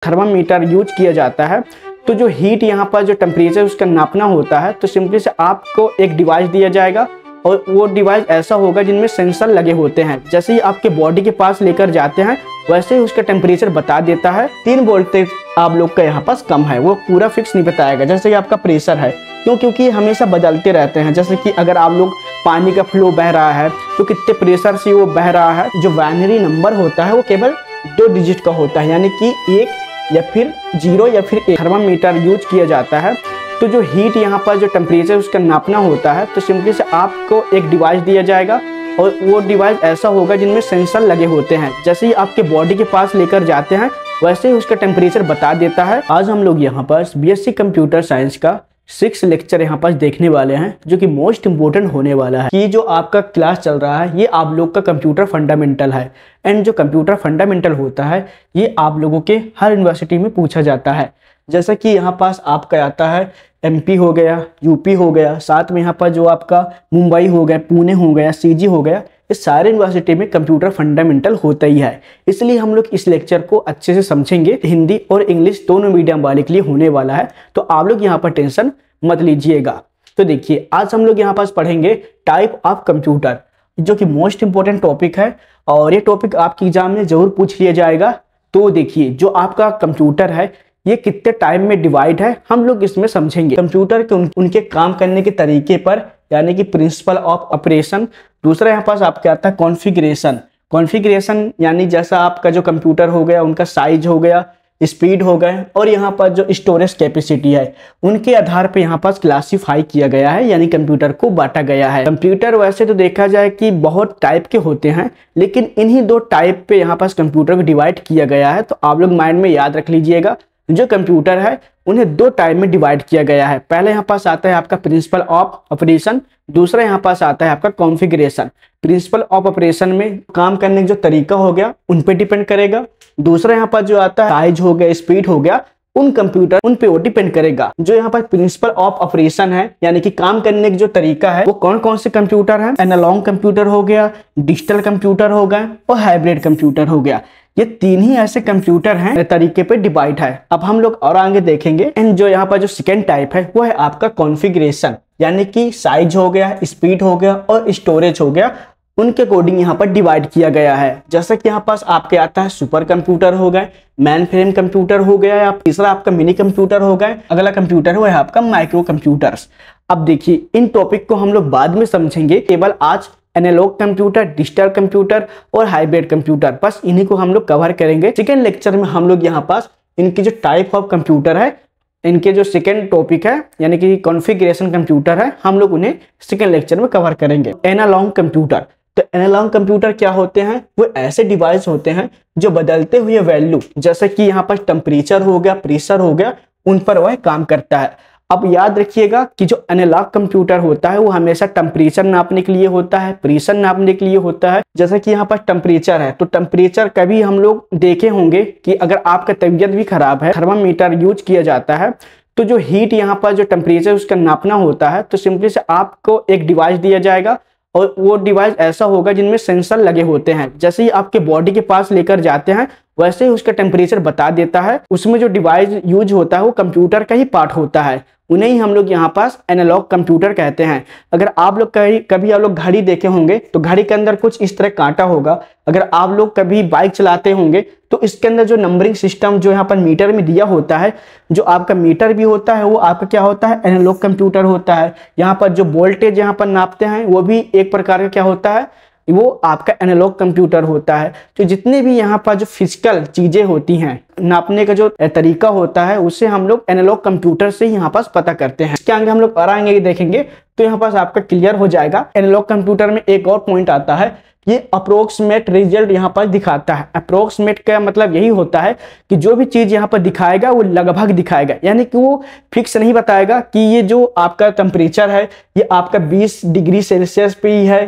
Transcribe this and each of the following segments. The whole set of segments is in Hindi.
थर्मामीटर यूज किया जाता है। तो जो हीट यहाँ पर जो टेम्परेचर उसका नापना होता है, तो सिंपली से आपको एक डिवाइस दिया जाएगा और वो डिवाइस ऐसा होगा जिनमें सेंसर लगे होते हैं। जैसे ही आपके बॉडी के पास लेकर जाते हैं वैसे ही उसका टेम्परेचर बता देता है। 3 वोल्टेज आप लोग का यहाँ पास कम है, वो पूरा फिक्स नहीं बताएगा। जैसे कि आपका प्रेशर है, क्योंकि हमेशा बदलते रहते हैं। जैसे कि अगर आप लोग पानी का फ्लो बह रहा है तो कितने प्रेशर से वो बह रहा है। जो बाइनरी नंबर होता है वो केवल 2 डिजिट का होता है, यानी कि 1 या फिर 0 या फिर 1। थर्मामीटर यूज किया जाता है। तो जो हीट यहाँ पर जो टेम्परेचर उसका नापना होता है, तो सिंपली से आपको एक डिवाइस दिया जाएगा और वो डिवाइस ऐसा होगा जिनमें सेंसर लगे होते हैं। जैसे ही आपके बॉडी के पास लेकर जाते हैं वैसे ही उसका टेम्परेचर बता देता है। आज हम लोग यहाँ पर बीएससी कंप्यूटर साइंस का 6 लेक्चर यहाँ पर देखने वाले हैं, जो कि मोस्ट इम्पोर्टेंट होने वाला है। कि जो आपका क्लास चल रहा है ये आप लोग का कंप्यूटर फंडामेंटल है। एंड जो कंप्यूटर फंडामेंटल होता है ये आप लोगों के हर यूनिवर्सिटी में पूछा जाता है। जैसा कि यहाँ पास आपका आता है एमपी हो गया, यूपी हो गया, साथ में यहाँ पर जो आपका मुंबई हो गया, पुणे हो गया, सीजी हो गया, इस सारे यूनिवर्सिटी में कंप्यूटर फंडामेंटल होता ही है। इसलिए हम लोग इस लेक्चर को अच्छे से समझेंगे। हिंदी और इंग्लिश दोनों मीडियम वाले के लिए होने वाला है, तो आप लोग यहाँ पर टेंशन मत लीजिएगा। तो देखिए आज हम लोग यहाँ पास पढ़ेंगे टाइप ऑफ कंप्यूटर, जो कि मोस्ट इंपॉर्टेंट टॉपिक है और ये टॉपिक आपके एग्जाम में जरूर पूछ लिया जाएगा। तो देखिए जो आपका कंप्यूटर है ये कितने टाइम में डिवाइड है हम लोग इसमें समझेंगे। कंप्यूटर के उनके काम करने के तरीके पर, यानी कि प्रिंसिपल ऑफ ऑपरेशन। दूसरा यहाँ पास आपके आता है कॉन्फ़िगरेशन, यानी जैसा आपका जो कंप्यूटर हो गया उनका साइज हो गया, स्पीड हो गए, और यहाँ पर जो स्टोरेज कैपेसिटी है उनके आधार पे यहाँ पास क्लासीफाई किया गया है, यानी कंप्यूटर को बांटा गया है। कंप्यूटर वैसे तो देखा जाए कि बहुत टाइप के होते हैं, लेकिन इन्हीं 2 टाइप पे यहाँ पास कंप्यूटर को डिवाइड किया गया है। तो आप लोग माइंड में याद रख लीजिएगा, जो कंप्यूटर है उन्हें 2 टाइप में डिवाइड किया गया है। पहले यहाँ पास आता है आपका प्रिंसिपल ऑफ ऑपरेशन, दूसरा यहाँ पास आता है आपका कॉन्फ़िगरेशन। प्रिंसिपल ऑफ ऑपरेशन में काम करने का जो तरीका हो गया उन पे डिपेंड करेगा। दूसरा यहाँ पर जो आता है साइज हो गया, स्पीड हो गया, उन पे वो डिपेंड करेगा। जो यहाँ पर प्रिंसिपल ऑफ ऑपरेशन है, यानी कि काम करने का जो तरीका है, वो कौन कौन से कंप्यूटर है, एनालॉग कंप्यूटर हो गया, डिजिटल कंप्यूटर हो गया और हाइब्रिड कंप्यूटर हो गया। ये 3 ही ऐसे कंप्यूटर हैं तरीके पे डिवाइड है। अब हम लोग और आगे देखेंगे। एंड जो यहाँ पर जो सेकेंड टाइप है वो है आपका कॉन्फ़िगरेशन, यानी कि साइज हो गया, स्पीड हो गया और स्टोरेज हो गया, उनके अकॉर्डिंग यहाँ पर डिवाइड किया गया है। जैसा कि यहाँ पास आपके आता है सुपर कंप्यूटर हो गए, मेन फ्रेम कंप्यूटर हो गया, या तीसरा आपका मिनी कंप्यूटर हो गए, अगला कंप्यूटर वो है आपका माइक्रो कंप्यूटर्स। अब देखिए इन टॉपिक को हम लोग बाद में समझेंगे, केवल आज एनालॉग कंप्यूटर, डिजिटल कंप्यूटर और हाइब्रिड कंप्यूटर, बस इन्हीं को हम लोग कवर करेंगे। सेकेंड लेक्चर में हम लोग यहाँ पास इनकी जो टाइप ऑफ कंप्यूटर है, इनके जो सेकेंड टॉपिक है यानी कि कॉन्फ़िगरेशन कंप्यूटर है, हम लोग उन्हें सेकेंड लेक्चर में कवर करेंगे। एनालॉग कंप्यूटर, तो एनालॉग कंप्यूटर क्या होते हैं, वो ऐसे डिवाइस होते हैं जो बदलते हुए वैल्यू, जैसे कि यहाँ पर टेम्परेचर हो गया, प्रेशर हो गया, उन पर वह काम करता है। अब याद रखिएगा कि जो एनालॉग कंप्यूटर होता है वो हमेशा टेम्परेचर नापने के लिए होता है, प्रेशर नापने के लिए होता है। जैसे कि यहाँ पर टेम्परेचर है, तो टेम्परेचर कभी हम लोग देखे होंगे कि अगर आपका तबीयत भी खराब है, थर्मामीटर यूज किया जाता है। तो जो हीट यहाँ पर जो टेम्परेचर उसका नापना होता है, तो सिंपली से आपको एक डिवाइस दिया जाएगा और वो डिवाइस ऐसा होगा जिनमें सेंसर लगे होते हैं। जैसे ही आपके बॉडी के पास लेकर जाते हैं वैसे ही उसका टेम्परेचर बता देता है। उसमें जो डिवाइस यूज होता है वो कंप्यूटर का ही पार्ट होता है, उन्हें ही हम लोग यहाँ पास एनालॉग कंप्यूटर कहते हैं। अगर आप लोग कभी आप लोग घड़ी देखे होंगे तो घड़ी के अंदर कुछ इस तरह कांटा होगा। अगर आप लोग कभी बाइक चलाते होंगे तो इसके अंदर जो नंबरिंग सिस्टम जो यहाँ पर मीटर में दिया होता है, जो आपका मीटर भी होता है वो आपका क्या होता है, एनालॉग कंप्यूटर होता है। यहाँ पर जो वोल्टेज यहाँ पर नापते हैं वो भी एक प्रकार का क्या होता है, वो आपका एनालॉग कंप्यूटर होता है। तो जितने भी यहाँ पर जो फिजिकल चीजें होती हैं, नापने का जो तरीका होता है, उसे हम लोग एनालॉग कंप्यूटर से यहाँ पास पता करते हैं। इसके आगे हम लोग और आएंगे देखेंगे तो यहाँ पास आपका क्लियर हो जाएगा। एनालॉग कंप्यूटर में एक और पॉइंट आता है, ये अप्रोक्सीमेट रिजल्ट यहाँ पर दिखाता है। अप्रोक्सीमेट का मतलब यही होता है कि जो भी चीज यहाँ पर दिखाएगा वो लगभग दिखाएगा, यानी कि वो फिक्स नहीं बताएगा कि ये जो आपका टेम्परेचर है ये आपका 20 डिग्री सेल्सियस पे ही है,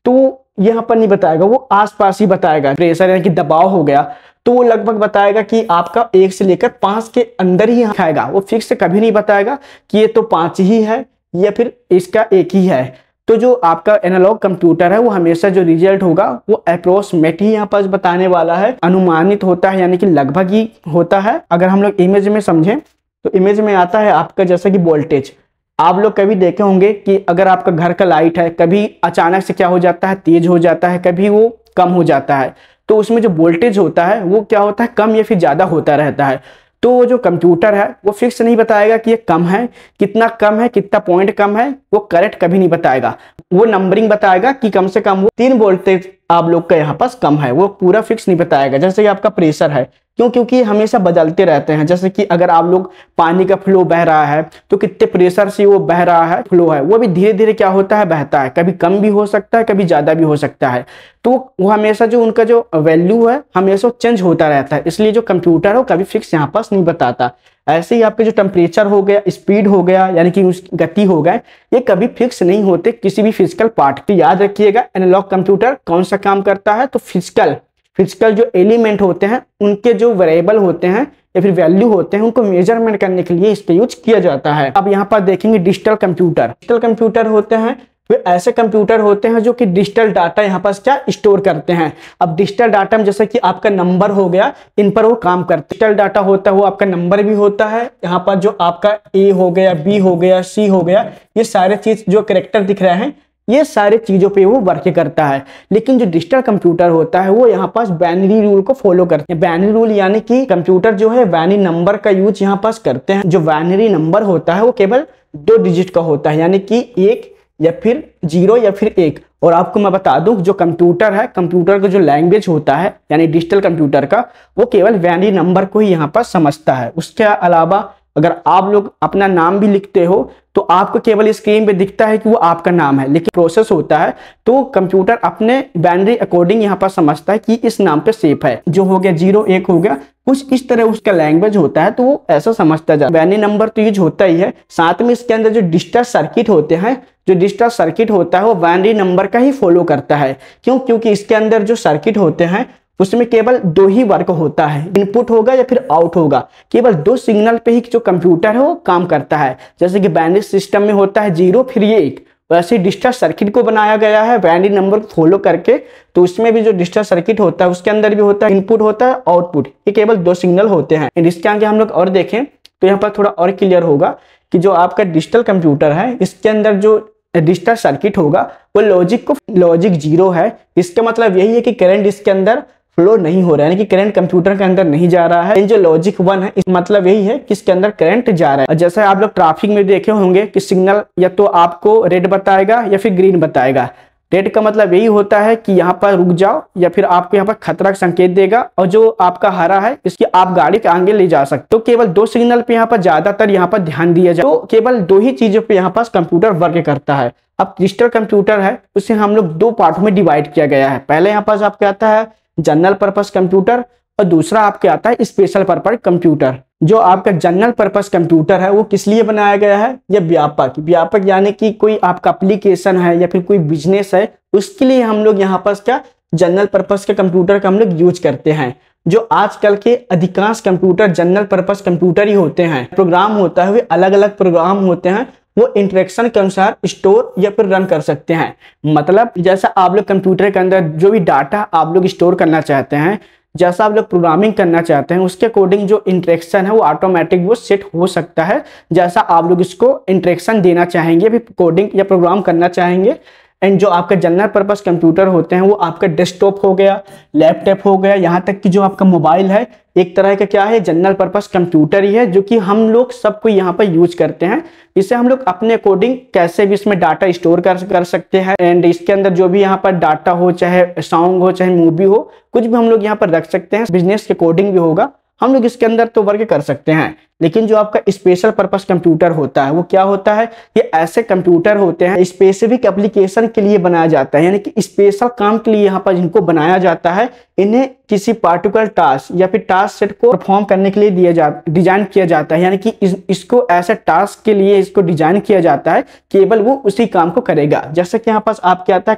तो यहाँ पर नहीं बताएगा, वो आसपास ही बताएगा। प्रेशर यानी कि दबाव हो गया तो वो लगभग बताएगा कि आपका 1 से लेकर 5 के अंदर ही दिखाएगा, वो फिक्स कभी नहीं बताएगा कि ये तो 5 ही है या फिर इसका 1 ही है। तो जो आपका एनालॉग कंप्यूटर है वो हमेशा जो रिजल्ट होगा वो अप्रोक्सीमेट ही यहाँ पर बताने वाला है, अनुमानित होता है, यानी कि लगभग ही होता है। अगर हम लोग इमेज में समझें तो इमेज में आता है आपका जैसा कि वोल्टेज। आप लोग कभी देखे होंगे कि अगर आपका घर का लाइट है, कभी अचानक से क्या हो जाता है, तेज हो जाता है, कभी वो कम हो जाता है, तो उसमें जो वोल्टेज होता है वो क्या होता है, कम या फिर ज़्यादा होता रहता है। तो जो कंप्यूटर है वो फिक्स नहीं बताएगा कि ये कम है, कितना पॉइंट कम है, वो करेक्ट कभी नहीं बताएगा। वो नंबरिंग बताएगा कि कम से कम वो 3 वोल्टेज आप लोग का यहाँ पास कम है, वो पूरा फिक्स नहीं बताएगा। जैसे कि आपका प्रेशर है, क्योंकि हमेशा बदलते रहते हैं। जैसे कि अगर आप लोग पानी का फ्लो बह रहा है तो कितने प्रेशर से वो बह रहा है, फ्लो है, वो भी धीरे धीरे क्या होता है, बहता है, कभी कम भी हो सकता है, कभी ज्यादा भी हो सकता है। तो वो हमेशा जो उनका जो वैल्यू है हमेशा चेंज होता रहता है, इसलिए जो कंप्यूटर है वो कभी फिक्स यहाँ पास नहीं बताता। ऐसे ही आपके जो टेम्परेचर हो गया, स्पीड हो गया, यानी कि उसकी गति हो गया, ये कभी फिक्स नहीं होते किसी भी फिजिकल पार्ट की। याद रखिएगा एनालॉग कंप्यूटर कौन सा काम करता है, तो फिजिकल जो एलिमेंट होते हैं उनके जो वेरिएबल होते हैं या फिर वैल्यू होते हैं उनको मेजरमेंट करने के लिए इसका यूज किया जाता है। अब यहाँ पर देखेंगे डिजिटल कंप्यूटर होते हैं, वे ऐसे कंप्यूटर होते हैं जो कि डिजिटल डाटा यहाँ पर क्या स्टोर करते हैं। अब डिजिटल डाटा में जैसे कि आपका नंबर हो गया, इन पर वो काम करते हैं। डिजिटल डाटा होता है वो आपका नंबर भी होता है, यहाँ पर जो आपका ए हो गया, बी हो गया, सी हो गया, ये सारे चीज जो कैरेक्टर दिख रहे हैं ये सारे चीजों पे वो वर्क करता है। लेकिन जो डिजिटल कंप्यूटर होता है वो यहाँ पास बाइनरी रूल को फॉलो करते हैं। बाइनरी रूल यानी कि कंप्यूटर जो है बाइनरी नंबर का यूज यहाँ पास करते हैं। जो बाइनरी नंबर होता है वो केवल 2 डिजिट का होता है, यानी कि 1 या फिर 0 या फिर 1। और आपको मैं बता दूं जो कंप्यूटर है, कंप्यूटर का जो लैंग्वेज होता है यानी डिजिटल कंप्यूटर का, वो केवल बाइनरी नंबर को ही यहाँ पर समझता है। उसके अलावा अगर आप लोग अपना नाम भी लिखते हो तो आपको केवल स्क्रीन पे दिखता है कि वो आपका नाम है, लेकिन प्रोसेस होता है तो कंप्यूटर अपने बाइनरी अकॉर्डिंग यहाँ पर समझता है कि इस नाम पे सेफ है। जो हो गया 0 1 हो गया, कुछ इस तरह उसका लैंग्वेज होता है, तो वो ऐसा समझता जाता है। बाइनरी नंबर तो यूज होता ही है, साथ में इसके अंदर जो डिजिटल सर्किट होते हैं, जो डिजिटल सर्किट होता है वो बाइनरी नंबर का ही फॉलो करता है। क्यों? क्योंकि इसके अंदर जो सर्किट होते हैं उसमें केवल 2 ही वर्क होता है, इनपुट होगा या फिर आउट होगा। केवल 2 सिग्नल पे ही जो कंप्यूटर है वो काम करता है। जैसे कि बाइनरी सिस्टम में होता है 0 फिर ये 1, वैसे डिजिटल सर्किट को बनाया गया है बाइनरी नंबर को फॉलो करके। तो उसमें भी जो डिजिटल सर्किट होता है उसके अंदर भी होता है इनपुट होता है आउटपुट, ये केवल 2 सिग्नल होते हैं। इसके आगे हम लोग और देखें तो यहाँ पर थोड़ा और क्लियर होगा कि जो आपका डिजिटल कंप्यूटर है इसके अंदर जो डिजिटल सर्किट होगा वो लॉजिक 0 है। इसका मतलब यही है कि करंट इसके अंदर फ्लो नहीं हो रहा है, यानी कि करंट कंप्यूटर के अंदर नहीं जा रहा है। जो लॉजिक 1 है इस मतलब यही है कि इसके अंदर करंट जा रहा है। जैसे आप लोग ट्रैफिक में देखे होंगे कि सिग्नल या तो आपको रेड बताएगा या फिर ग्रीन बताएगा। रेड का मतलब यही होता है कि यहाँ पर रुक जाओ या फिर आपको यहाँ पर खतरा का संकेत देगा, और जो आपका हरा है इसकी आप गाड़ी के आगे ले जा सकते हो। तो केवल 2 सिग्नल पे यहाँ पर ज्यादातर यहाँ पर ध्यान दिया जाए, तो केवल 2 ही चीजों पे यहाँ पास कंप्यूटर वर्क करता है। अब डिजिटल कंप्यूटर है उसे हम लोग 2 पार्ट में डिवाइड किया गया है। पहले यहाँ पास आपके आता है जनरल पर्पस कंप्यूटर और दूसरा आपके आता है स्पेशल पर्पस कंप्यूटर। जो आपका जनरल पर्पस कंप्यूटर है वो किस लिए बनाया गया है, ये व्यापक यानी कि कोई आपका एप्लीकेशन है या फिर कोई बिजनेस है उसके लिए हम लोग यहाँ पर क्या जनरल पर्पस के कंप्यूटर का हम लोग यूज करते हैं। जो आजकल के अधिकांश कंप्यूटर जनरल पर्पस कंप्यूटर ही होते हैं। प्रोग्राम होता है वे अलग अलग प्रोग्राम होते हैं, वो इंटरेक्शन के अनुसार स्टोर या फिर रन कर सकते हैं। मतलब जैसा आप लोग कंप्यूटर के अंदर जो भी डाटा आप लोग स्टोर करना चाहते हैं, जैसा आप लोग प्रोग्रामिंग करना चाहते हैं उसके अकॉर्डिंग जो इंटरेक्शन है वो ऑटोमेटिक वो सेट हो सकता है। जैसा आप लोग इसको इंटरेक्शन देना चाहेंगे, फिर कोडिंग या प्रोग्राम करना चाहेंगे। एंड जो आपका जनरल पर्पस कंप्यूटर होते हैं वो आपका डेस्कटॉप हो गया, लैपटॉप हो गया, यहाँ तक कि जो आपका मोबाइल है एक तरह का क्या है जनरल पर्पस कंप्यूटर ही है, जो कि हम लोग सबको यहाँ पर यूज करते हैं। इससे हम लोग अपने अकॉर्डिंग कैसे भी इसमें डाटा स्टोर कर सकते हैं। एंड इसके अंदर जो भी यहाँ पर डाटा हो, चाहे सॉन्ग हो चाहे मूवी हो, कुछ भी हम लोग यहाँ पर रख सकते हैं। बिजनेस के अकॉर्डिंग भी होगा, हम लोग इसके अंदर तो वर्क कर सकते हैं। लेकिन जो आपका स्पेशल पर्पस कंप्यूटर होता है वो क्या होता है, ये ऐसे कंप्यूटर होते हैं स्पेसिफिक एप्लीकेशन के लिए बनाया जाता है, यानी कि स्पेशल काम के लिए यहाँ पर इनको बनाया जाता है। इन्हें किसी पार्टिकुलर टास्क या फिर टास्क सेट को परफॉर्म करने के लिए डिजाइन किया जाता है, यानी कि इसको ऐसे टास्क के लिए इसको डिजाइन किया जाता है, केवल वो उसी काम को करेगा। जैसे कि यहाँ पास आपके आता है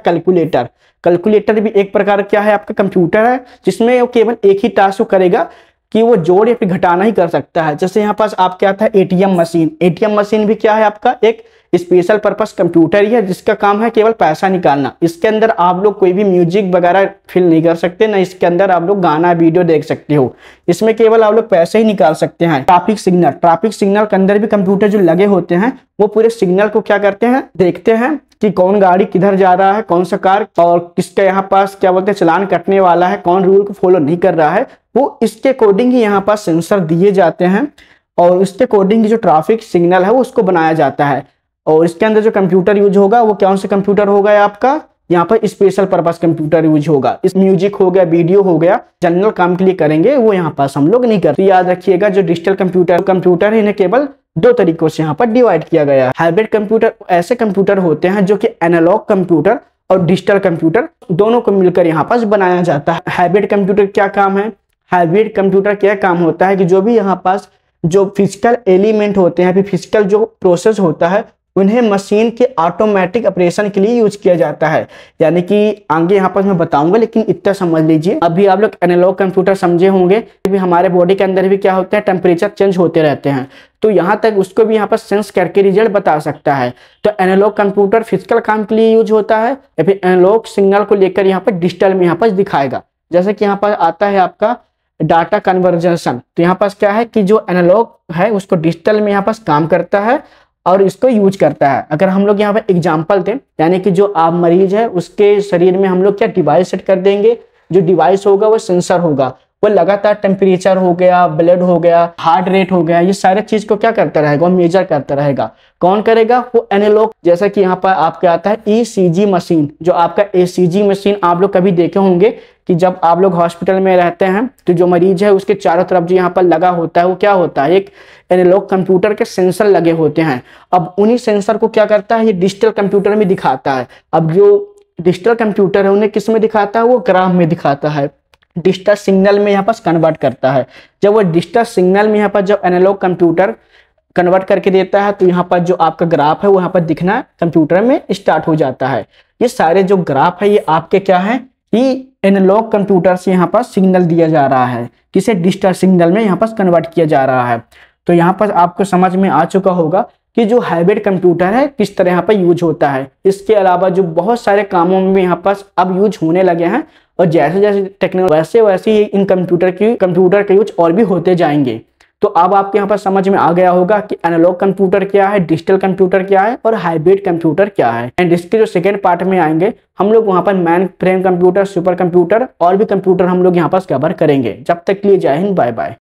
कैलकुलेटर भी एक प्रकार क्या है आपका कंप्यूटर है, जिसमें वो केवल एक ही टास्क को करेगा कि वो जोड़ या फिर घटाना ही कर सकता है। जैसे यहाँ पास आपके आता है एटीएम मशीन भी क्या है आपका एक स्पेशल पर्पस कंप्यूटर ही है जिसका काम है केवल पैसा निकालना। इसके अंदर आप लोग कोई भी म्यूजिक वगैरह फिल नहीं कर सकते, ना इसके अंदर आप लोग गाना वीडियो देख सकते हो। इसमें केवल आप लोग पैसे ही निकाल सकते हैं। ट्रैफिक सिग्नल के अंदर भी कंप्यूटर जो लगे होते हैं वो पूरे सिग्नल को क्या करते हैं, देखते हैं कि कौन गाड़ी किधर जा रहा है, कौन सा कार, और किसका यहाँ पास क्या बोलते हैं चालान कटने वाला है, कौन रूल को फॉलो नहीं कर रहा है, वो इसके अकॉर्डिंग ही यहाँ पास सेंसर दिए जाते हैं और इसके अकॉर्डिंग जो ट्रैफिक सिग्नल है वो उसको बनाया जाता है। और इसके अंदर जो कंप्यूटर यूज होगा वो कौन सा कंप्यूटर होगा आपका, यहाँ पर स्पेशल पर्पस कंप्यूटर यूज होगा। इस म्यूजिक हो गया, वीडियो हो गया, जनरल काम के लिए करेंगे वो यहाँ पास हम लोग नहीं करते। याद रखिएगा जो डिजिटल कंप्यूटर है इन्हें केवल दो तरीकों से यहाँ पर डिवाइड किया गया है। हाइब्रिड कंप्यूटर ऐसे कंप्यूटर होते हैं जो कि एनालॉग कंप्यूटर और डिजिटल कंप्यूटर दोनों को मिलकर यहाँ पास बनाया जाता है। हाइब्रिड कंप्यूटर क्या काम है, हाइब्रिड कंप्यूटर क्या काम होता है कि जो भी यहाँ पास जो फिजिकल एलिमेंट होते हैं, फिजिकल जो प्रोसेस होता है उन्हें मशीन के ऑटोमेटिक ऑपरेशन के लिए यूज किया जाता है। यानी कि आगे यहाँ पर मैं बताऊंगा, लेकिन इतना समझ लीजिए अभी आप लोग एनालॉग कंप्यूटर समझे होंगे। भी हमारे बॉडी के अंदर भी क्या होता है, टेम्परेचर चेंज होते रहते हैं, तो यहाँ तक उसको भी यहाँ पर सेंस करके रिजल्ट बता सकता है। तो एनालॉग कंप्यूटर फिजिकल काम के लिए यूज होता है या फिर एनालॉग सिग्नल को लेकर यहाँ पर डिजिटल में यहाँ पर दिखाएगा। जैसे कि यहाँ पर आता है आपका डाटा कन्वर्जन, तो यहाँ पास क्या है कि जो एनालॉग है उसको डिजिटल में यहाँ पास काम करता है और इसको यूज करता है। अगर हम लोग यहाँ पर एग्जांपल दें, यानी कि जो आप मरीज है उसके शरीर में हम लोग क्या डिवाइस सेट कर देंगे, जो डिवाइस होगा वो सेंसर होगा, वो लगातार टेम्परेचर हो गया, ब्लड हो गया, हार्ट रेट हो गया, ये सारे चीज को क्या करता रहेगा, वो मेजर करता रहेगा। कौन करेगा, वो एनालॉग। जैसा कि यहाँ पर आपका आता है ECG मशीन, जो आपका ECG मशीन आप लोग कभी देखे होंगे कि जब आप लोग हॉस्पिटल में रहते हैं तो जो मरीज है उसके चारों तरफ जो यहाँ पर लगा होता है वो क्या होता है, एक एनालॉग कंप्यूटर के सेंसर लगे होते हैं। अब उन्हीं सेंसर को क्या करता है, ये डिजिटल कंप्यूटर में दिखाता है। अब जो डिजिटल कंप्यूटर है उन्हें किस में दिखाता है, वो ग्राफ में दिखाता है, डिजिटल सिग्नल में यहाँ पर कन्वर्ट करता है। जब वो डिजिटल सिग्नल में यहाँ पर जब एनालॉग कंप्यूटर कन्वर्ट करके देता है तो यहाँ पर जो आपका ग्राफ है वो यहाँ पर दिखना कंप्यूटर में स्टार्ट हो जाता है। ये सारे जो ग्राफ है ये आपके क्या है कि एनालॉग कंप्यूटर से यहाँ पर सिग्नल दिया जा रहा है, किसे डिजिटल सिग्नल में यहाँ पर कन्वर्ट किया जा रहा है। तो यहाँ पर आपको समझ में आ चुका होगा कि जो हाइब्रिड कंप्यूटर है किस तरह यहाँ पर यूज होता है। इसके अलावा जो बहुत सारे कामों में यहाँ पर अब यूज होने लगे हैं और जैसे जैसे टेक्नोलॉजी वैसे ही इन कंप्यूटर के यूज और भी होते जाएंगे। तो अब आपके यहाँ पर समझ में आ गया होगा कि एनालॉग कंप्यूटर क्या है, डिजिटल कंप्यूटर क्या है और हाइब्रिड कंप्यूटर क्या है। एंड इसके जो सेकेंड पार्ट में आएंगे हम लोग वहां पर main frame computer, super computer और भी कंप्यूटर हम लोग यहाँ पर कवर करेंगे। जब तक के लिए जय हिंद, बाय बाय।